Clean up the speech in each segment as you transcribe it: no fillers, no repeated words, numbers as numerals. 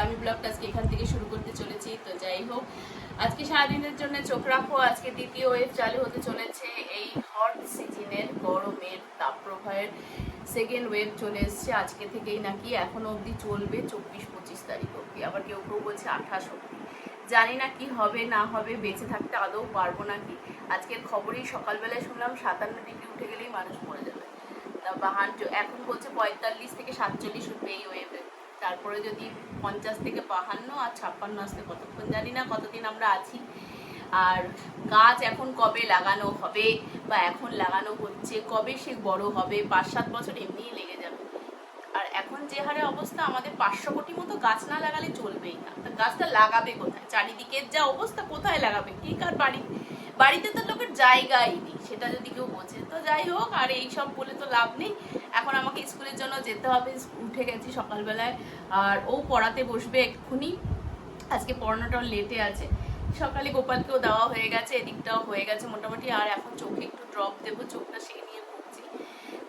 আমি ব্লগটা আজকে এখান থেকে শুরু করতে চলেছি। তো যাই হোক, আজকে সারাদিনের জন্য চোখ রাখো, আজকে দ্বিতীয় ওয়েভ চালু হতে চলেছে। এই হট সিজনের গরমের তাপপ্রবাহের সেকেন্ড ওয়েভ চলে এসছে আজকে থেকেই, নাকি এখনো অবধি চলবে 24-25 তারিখ অবধি, আবার কেউ কেউ বলছে 28 অবধি। জানি না কি হবে না হবে, বেঁচে থাকতে আদৌ পারবো নাকি। আজকের খবরেই সকালবেলায় শুনলাম 57 ডিগ্রি উঠে গেলেই মানুষ মরে যাবে। এখন বলছে 45 থেকে 47 উঠবে এই ওয়েভে, তারপরে যদি 50 থেকে 52 আর 56 আসতে কতক্ষণ জানি না, কতদিন আমরা আছি। আর গাছ এখন কবে লাগানো হবে বা এখন লাগানো হচ্ছে, কবে সে বড় হবে, 5-7 বছর এমনিই লেগে যাবে। আর এখন যে হারে অবস্থা, আমাদের 500 কোটি মতো গাছ না লাগালে চলবেই না। তা গাছটা লাগাবে কোথায়? চারিদিকের যা অবস্থা, কোথায় লাগাবে? কে কার বাড়িতে তো লোকের জায়গাই নেই, সেটা যদি কেউ বোঝে। তো যাই হোক, আর এইসব বলে তো লাভ নেই। এখন আমাকে স্কুলের জন্য যেতে হবে, উঠে গেছি সকালবেলায়, আর ও পড়াতে বসবে এক্ষুনি। আজকে পড়ানোটাও লেটে আছে। সকালে গোপালকেও দেওয়া হয়ে গেছে, এদিকটাও হয়ে গেছে মোটামুটি। আর এখন চোখে একটু ড্রপ দেবো, চোখটা সেই নিয়ে ভুগছি।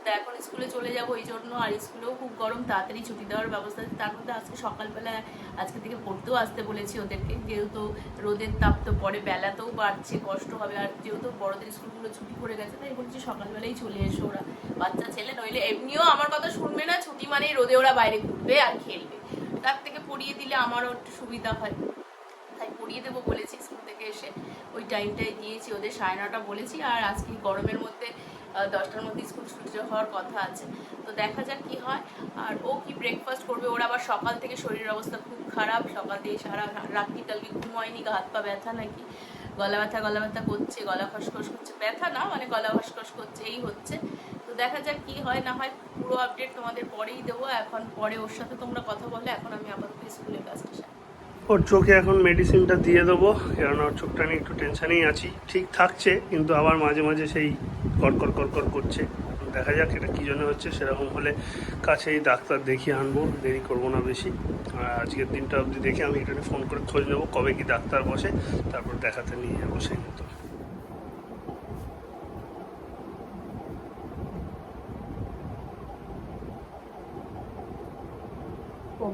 তা এখন স্কুলে চলে যাবো এই জন্য। আর স্কুলেও খুব গরম, তাড়াতাড়ি ছুটি দেওয়ার ব্যবস্থা আছে। তার মধ্যে আজকে সকালবেলায় আজকে থেকে পড়তেও আসতে বলেছি ওদেরকে, যেহেতু রোদের তাপ তো পরে বেলাতেও বাড়ছে, কষ্ট হবে। আর যেহেতু বড়দের স্কুলগুলো ছুটি করে গেছে, তাই বলছি সকালবেলাই চলে এসো। ওরা বাচ্চা ছেলে, নইলে এমনিও আমার কথা শুনবে না। ছুটি মানেই রোদে ওরা বাইরে ঘুরবে আর খেলবে, তার থেকে পড়িয়ে দিলে আমারও একটু সুবিধা হয়। তাই পড়িয়ে দেবো বলেছি, স্কুল থেকে এসে ওই টাইমটাই দিয়েছি ওদের, 9:30 বলেছি। আর আজকে গরমের মধ্যে 10টার মধ্যে স্কুল ছুটি হওয়ার কথা আছে, তো দেখা যাক কি হয়। আর ও কি ব্রেকফাস্ট করবে। ওর আবার সকাল থেকে শরীরের অবস্থা খুব খারাপ, সকাল থেকে সারা রাত্রি কালকে ঘুম হয়নি, হাত পা ব্যথা নাকি, গলা ব্যথা করছে, গলা খসখস করছে, ব্যথা না মানে গলা খসখস করছে, এই হচ্ছে। তো দেখা যাক কি হয় না হয়, পুরো আপডেট তোমাদের পরেই দেবো। এখন পরে ওর সাথে তোমরা কথা বলে, এখন আমি আপাতত স্কুলের কাজটা সারি। ওর চোখে এখন মেডিসিনটা দিয়ে দেবো, কারণ ওর চোখটা নিয়ে একটু টেনশানেই আছি। ঠিক থাকছে, কিন্তু আবার মাঝে মাঝে সেই কড়কড় করছে। দেখা যাক এটা কী জন্য হচ্ছে। সেরকম হলে কাছেই ডাক্তার দেখিয়ে আনবো, দেরি করবো না বেশি। আর আজকের দিনটা অবধি দেখে আমি এটা ফোন করে খোঁজ নেবো কবে কি ডাক্তার বসে, তারপর দেখাতে নিয়ে যাবো। সেই মতো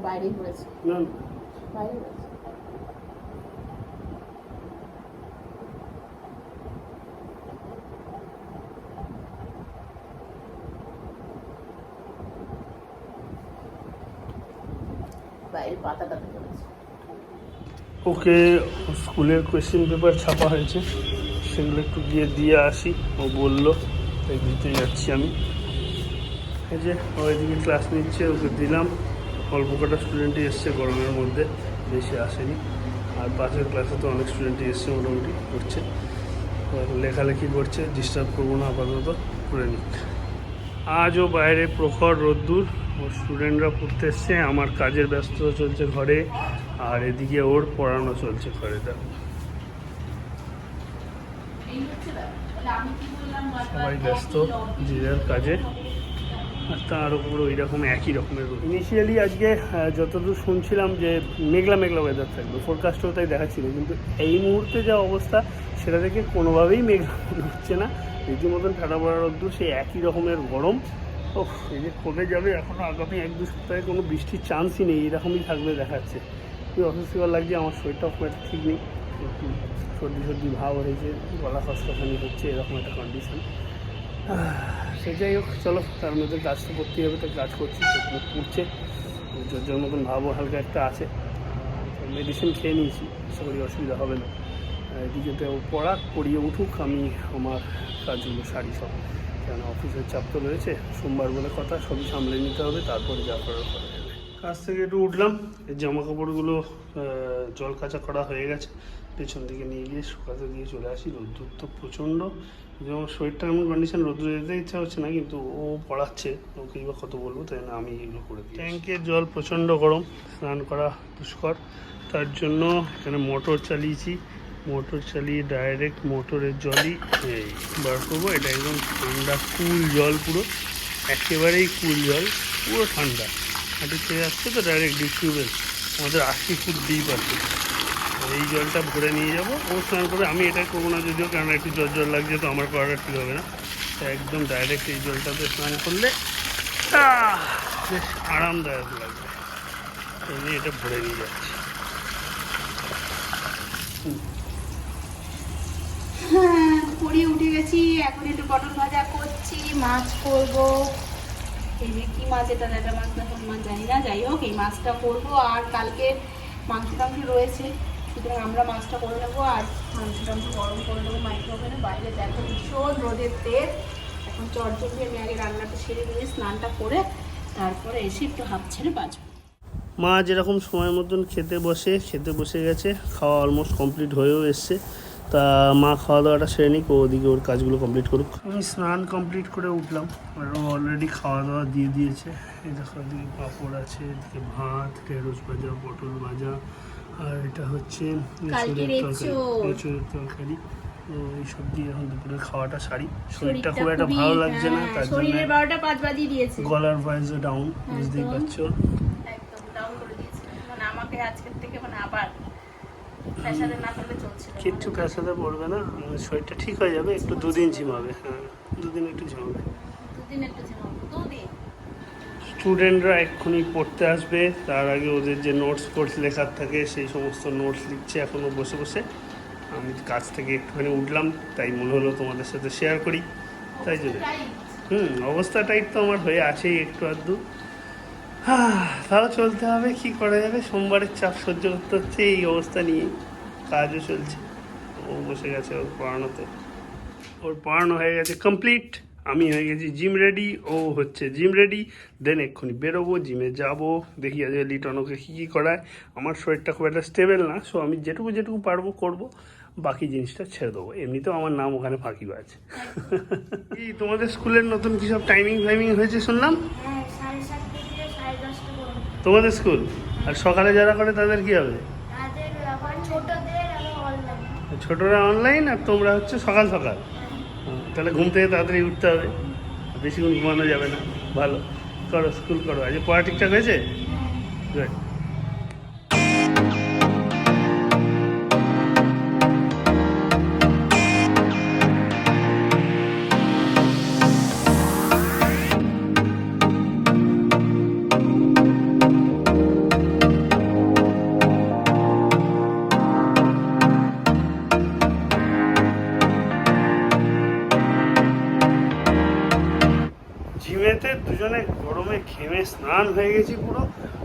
বাইরে ঘুরেছে, বাইরে ঘুরেছে। বাইরে পাতাটাতে ঘুরেছে। ওকে স্কুলের কোয়েশ্চেন পেপার ছাপা হয়েছে, সেগুলো একটু গিয়ে দিয়ে আসি, ও বললো, তাই দিতে যাচ্ছি আমি। এই যে ও এদিকে ক্লাস নিচ্ছে, ওকে দিলাম। অল্প কটা স্টুডেন্টই এসছে গরমের মধ্যে, বেশি আসেনি। আর পাশের ক্লাসে তো অনেক স্টুডেন্টই এসছে, মোটামুটি করছে, লেখালেখি করছে। ডিস্টার্ব করবো না, আপাতত করে নিক। আজও বাইরে প্রখর রোদ্দুর, ওর স্টুডেন্টরা পড়তে এসছে, আমার কাজের ব্যস্ততা চলছে ঘরে, আর এদিকে ওর পড়ানো চলছে ঘরে। দেখো সবাই ব্যস্ত যে যার কাজে, আর তার উপর ওই রকম একই রকমের রোদ। ইনিশিয়ালি আজকে যতদূর শুনছিলাম যে মেঘলা ওয়েদার থাকবে, ফোরকাস্টেও তাই দেখাচ্ছিল, কিন্তু এই মুহূর্তে যা অবস্থা সেটা থেকে কোনোভাবেই মেঘলা হচ্ছে না। রীতিমতন ঠান্ডা পড়া রোদ্দুর, সেই একই রকমের গরম। ও এই যে কমে যাবে, এখনও আগামী 1-2 সপ্তাহে কোনো বৃষ্টির চান্সই নেই, এরকমই থাকবে দেখাচ্ছে। খুবই অস্বস্তিকর লাগছে। আমার শরীরটা খুব একটা ঠিক নেই, একটু সর্দি ভাব হয়েছে, গলা খসখসানি হচ্ছে, এরকম একটা কন্ডিশন। সে যাই হোক, চলো, তার মধ্যে কাজ তো করতেই হবে, তো কাজ করছি, চোখ পুড়ছে, জ্বর মতন ভাবও হালকা একটা আছে। মেডিসিন খেয়ে নিয়েছি, আশা করি অসুবিধা হবে না। এদিকে তো পড়িয়ে উঠুক, আমি আমার কাজগুলো সারি সব, কেন অফিসের চাপ তো রয়েছে। সোমবার বলে কথা, সবই সামলে নিতে হবে, তারপরে যা করার করা যাবে। কাজ থেকে একটু উঠলাম, এই জামা কাপড়গুলো জল কাচা করা হয়ে গেছে, পেছন দিকে নিয়ে গিয়ে শুকাতে দিয়ে চলে আসি। রোদ্দুর তো প্রচণ্ড, যেমন শরীরটা এমন কন্ডিশন, রোদ্দুর যেতে ইচ্ছা হচ্ছে না, কিন্তু ও পড়াচ্ছে, ওকেই বা কত বলবো, তাই না আমি এগুলো করে দিই। ট্যাঙ্কের জল প্রচণ্ড গরম, স্নান করা দুষ্কর। তার জন্য এখানে মোটর চালিয়েছি, মোটর চালিয়ে ডাইরেক্ট মোটরের জলই এই বার করবো। এটা একদম ঠান্ডা কুল জল, পুরো একেবারেই কুল জল, পুরো ঠান্ডা। হাঁটু খেয়ে আসছে তো ডাইরেক্ট ডিপ টিউবওয়েল, আমাদের 80 ফুট ডিপ আছে। এই জলটা ভরে নিয়ে যাবো, ও স্নান করবে, আমি এটা করবো না যদিও, কারণ একটু জ্বর লাগছে, তো আমার করাটা ঠিক হবে না। একদম ডাইরেক্ট এই জলটাতে স্নান করলে বেশ আরামদায়ক লাগবে। আমি এটা ভরে নিয়ে যাচ্ছি। হ্যাঁ, পড়িয়ে উঠে গেছি, এখন একটু পটল ভাজা করছি, মাছ করব। এই যে কি মাছ, এটা একটা মাছ না কোন মাছ জানি না, যাই হোক এই মাছটা করবো। আর কালকে মাংস টাংস রয়েছে, সুতরাং আমরা মাছটা করে নেবো। আর মাংস টাংস গরম করে নেবো মাইক্রোওভেনে। বাইরে দেখো ভীষণ রোদের তেল। এখন চটজলদি আমি আগে রান্নাটা সেরে নিয়ে স্নানটা করে তারপরে এসে একটু হাত ছেড়ে বাঁচবো। মা যেরকম সময় মতন খেতে বসে গেছে, খাওয়া অলমোস্ট কমপ্লিট হয়েও এসছে। তা মা খাওয়া দাওয়াটা সেরে নিক, ওদিকে ওর কাজগুলো কমপ্লিট করুক। আমি স্নান কমপ্লিট করে উঠলাম, আর ও অলরেডি খাওয়া দাওয়া দিয়ে দিয়েছে। এই দেখো এদিকে পাঁপড় আছে, এদিকে ভাত, ঢেঁড়স ভাজা, পটল ভাজা, আর এটা হচ্ছে এঁচোড়ের তরকারি। তো এইসব দিয়ে এখন দুপুরের খাওয়াটা সারি। শরীরটা খুব একটা ভালো লাগছে না, তার জন্য 12টা 5 বাজিয়ে দিয়েছে। গলার ভয়েসও ডাউন, বুঝতেই পারছো। একদম ডাউন করে দিয়েছে, মানে আমাকে আজকের থেকে মানে আবার প্রেসারে না ফেলে চলছে। কিচ্ছু প্রেসারে পড়বে না, শরীরটা ঠিক হয়ে যাবে। একটু 2 দিন ঝিমাবে। হ্যাঁ, 2 দিন একটু ঝিমাবে। 2 দিন একটু ঝিমাবো, 2 দিন। স্টুডেন্টরা এক্ষুনি পড়তে আসবে, তার আগে ওদের যে নোটস লেখার থাকে সেই সমস্ত নোটস লিখছে এখনও বসে বসে। আমি কাজ থেকে একটুখানি উঠলাম, তাই মনে হলো তোমাদের সাথে শেয়ার করি, তাই জন্য। অবস্থা টাইট তো আমার হয়ে আছেই একটু আধটু। তাও চলতে হবে, কি করা যাবে। সোমবারের চাপ সহ্য করতে হচ্ছে এই অবস্থা নিয়ে। কাজও চলছে, ও বসে গেছে ওর পড়ানোতে। ওর পড়ানো হয়ে গেছে কমপ্লিট, আমি হয়ে গেছি জিম রেডি, ও হচ্ছে জিম রেডি। দেন এক্ষুনি বেরোবো, জিমে যাব। দেখি আজকে লিটনকে কী করায়। আমার শরীরটা খুব একটা স্টেবল না, সো আমি যেটুকু পারবো করবো, বাকি জিনিসটা ছেড়ে দেবো। এমনিতেও আমার নাম ওখানে ফাঁকিবাজ। এই তোমাদের স্কুলের নতুন কী সব টাইমিং হয়েছে শুনলাম? তোমাদের স্কুল আর সকালে যারা করে তাদের কি হবে? ছোটরা অনলাইন, আর তোমরা হচ্ছে সকাল। তাহলে ঘুম থেকে তাড়াতাড়ি উঠতে হবে, বেশিক্ষণ ঘুমানো যাবে না। ভালো করো, স্কুল করো। আজ পড়া ঠিকঠাক হয়েছে? গুড। জিমেতে দুজনে গরমে ঘেমে স্নান হয়ে গেছি পুরো।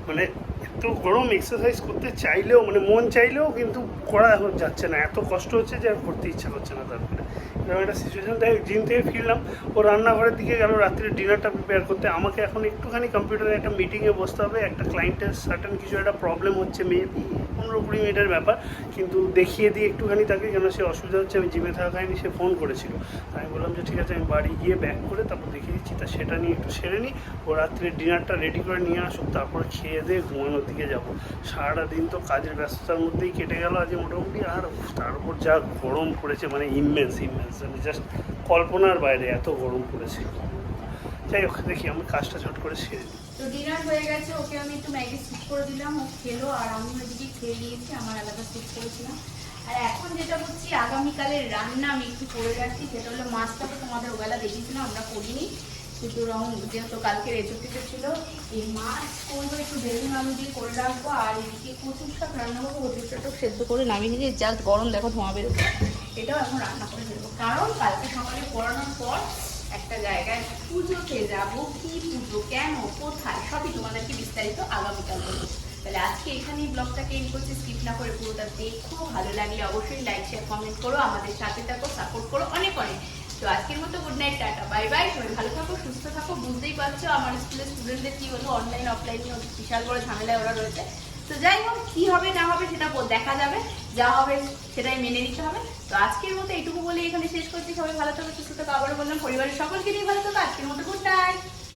মানে এত গরম, এক্সারসাইজ করতে চাইলেও মানে মন চাইলেও কিন্তু করা এখন যাচ্ছে না, এত কষ্ট হচ্ছে যে আর করতে ইচ্ছা করছে না। তারপরে এরকম একটা সিচুয়েশন থেকে জিম থেকে ফিরলাম, ও রান্নাঘরের দিকে গেল রাত্রে ডিনারটা প্রিপেয়ার করতে। আমাকে এখন একটুখানি কম্পিউটারে একটা মিটিংয়ে বসতে হবে, একটা ক্লায়েন্টের সার্টেন কিছু একটা প্রবলেম হচ্ছে, মেবি 15-20 মিনিটের ব্যাপার, কিন্তু দেখিয়ে দিই একটুখানি তাকে, কেন সে অসুবিধা হচ্ছে। আমি জিমে থাকাকালীন সে ফোন করেছিল, আমি বললাম যে ঠিক আছে আমি বাড়ি গিয়ে ব্যাক করে তারপর দেখিয়ে দিচ্ছি। তা সেটা নিয়ে একটু সেরে নিই, ও রাত্রে ডিনারটা রেডি করে নিয়ে আসুক, তারপর খেয়ে দিয়ে ঘুমানোর দিকে যাবো। সারাটা দিন তো কাজের ব্যস্ততার মধ্যেই কেটে গেল আজ মোটামুটি। আর তার উপর যা গরম পড়েছে, মানে ইমেন্স মানে জাস্ট কল্পনার বাইরে এত গরম পড়েছে। যাই হোক, দেখি আমি কাজটা ছোট করে সেরে নিই। তো ডিনার হয়ে গেছে, ওকে আমি একটু ম্যাগি স্যুপ করে দিলাম, ও খেলো। আর আমি ওইদিকে খেয়ে নিয়েছি, আমার আলাদা স্যুপ করেছিলাম। আর এখন যেটা করছি, আগামীকালের রান্না আমি একটু করে রাখছি। সেটা হলো মাছটা তো তোমাদের ওবেলা দেখিয়েছিলাম, আমরা করিনি, কিন্তু যেহেতু কালকে রেচুটিতে ছিল, এই মাছ করবো, একটু বেগুন আলু দিয়ে করে রাখবো। আর এদিকে কচুর শাক রান্না করবো, কচুর শাকটাও সেদ্ধ করে নামিয়ে নিয়ে জাস্ট গরম দেখো ধোঁয়া বেরোচ্ছে, এটাও এখন রান্না করে ফেলবো। কারণ কালকে সকালে পড়ানোর পর একটা জায়গায় পুজোতে যাবো। কি পুজো, কেন, কোথায়, সবই তোমাদেরকে বিস্তারিত আগামীকাল বলবো। তাহলে আজকে এখানেই ব্লগটাকে এন্ড করছি, স্কিপ না করে পুরোটা দেখো। ভালো লাগলে অবশ্যই লাইক শেয়ার কমেন্ট করো, আমাদের সাথে থাকো, সাপোর্ট করো অনেক অনেক। তো আজকের মতো good night, tata, bye bye. সবাই ভালো থাকো, সুস্থ থাকো। বুঝতেই পারছো আমার স্কুলের স্টুডেন্টদের কি হলো, অনলাইন অফলাইন নিয়ে বিশাল বড় ঝামেলায় ওরা রয়েছে। তো যাই হোক, কি হবে না হবে সেটা দেখা যাবে, যা হবে সেটাই মেনে নিতে হবে। তো আজকের মতো এইটুকু বলে এখানে শেষ করছি। সবাই ভালো থাকো, সুস্থ থাকো। আবারও বললাম পরিবারের সকলকে নিয়ে ভালো থাকো। আজকের মতো গুড নাইট।